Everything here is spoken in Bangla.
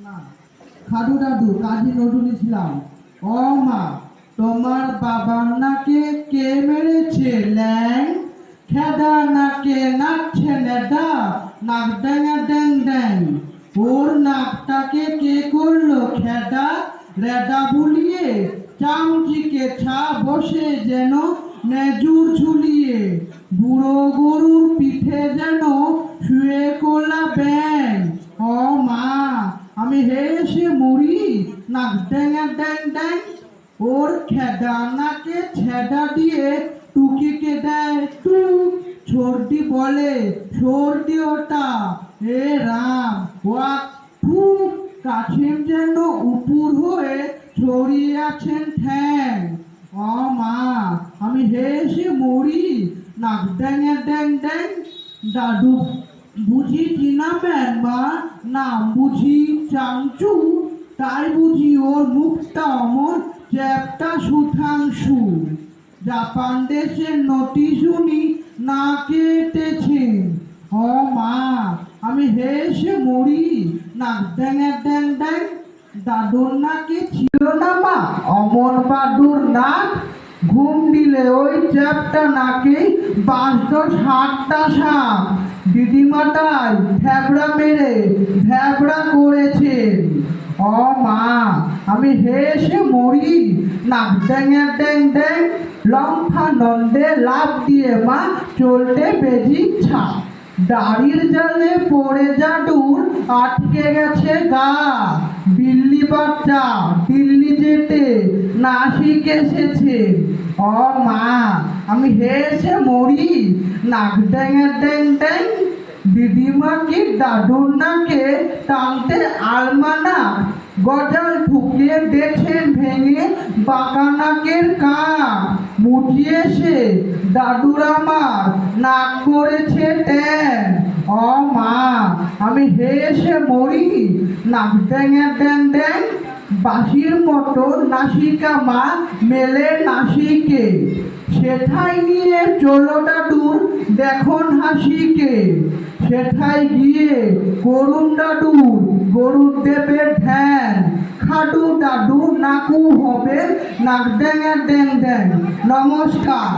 না খাদু দাদু কাজী নজরুল ইসলাম। ও মা, তোমার বাবার নাকে কে মেরেছে ল্যাং? খেদা নাকে নাচছে নেদা, নাক ড্যাঙা ড্যাং ড্যাং। ওর নাকটাকে কে করলো খেদা, রেদা বুলিয়ে চামচিকে ছা বসে যেন নেজুর ঝুলিয়ে। বুড়ো গরুর পিঠে যেন শুয়ে কোলা ব্যাং। ও মা, আমি হেসে মরি, নাক ড্যাঙা ড্যাং ড্যাং। ওর খেদা নাকে ছেদা দিয়ে টুকিকে দেয় টুক। সর্দি বলে সর্দি ওটা, হে রাম ওয়াক ফুক। কাছিম যেন উপুর হয়ে ছড়িয়ে আছেন ঠ্যাং। ও মা, আমি হেসে মরি, নাক ড্যাঙা ড্যাং ড্যাং। দাদু বুঝি চিনাবেন মা, নাম বুঝি চাংচু? তাই বুঝি ওর মুখটা অমন চ্যাপটা সুঠাংশু। জাপান দেশের নটি শুনি না কেটেছেন। ও মা, আমি হেসে মরি, নাক ড্যাঙা ড্যাং ড্যাং। দাদুর নাকে ছিল না মা অমন বাদুর নাক? ঘুম দিলে ওই চ্যাপটা নাকে বাঁচত 60টা সাপ। দিদিমাটাই ভ্যাবড়া মেরে ভ্যাবড়া করেছেন। ও মা, আমি হেসে মরি, নাক ড্যাঙা ড্যাং ড্যাং। লম্ফা নন্দে লাফ দিয়ে মা চলতে বেজিচ্ছা। দাড়ির জালে পড়ে জাদুর আটকে গেছে গা। দিল্লি বাচ্চা দিল্লি যেতে না শিখে এসেছে। ও মা, আমি হেসে মরি, নাক ড্যাঙা ড্যাং ড্যাং। দিদিমা কি দাদুর নাকে টানতে আলমানা, গজাল ঠুকিয়ে দেখছেন ভেঙে বাঁকা নাকের কান। মুটিয়ে সে দাদুর আমার নাক করেছে ট্যান। ও মা, আমি হেসে মরি, নাক ড্যাঙা ড্যাং ড্যাং। বাঁশির মতো নাসিকা মা মেলে নাসিকে, সেথায় নিয়ে চলো দাদুর দেখুন হাসিকে। সেথায় গিয়ে করুন দাদু গরুর দেবের ধ্যান। খাদু দাদু নাকু হবে নাক ড্যাঙা ড্যাং ড্যাং। নমস্কার।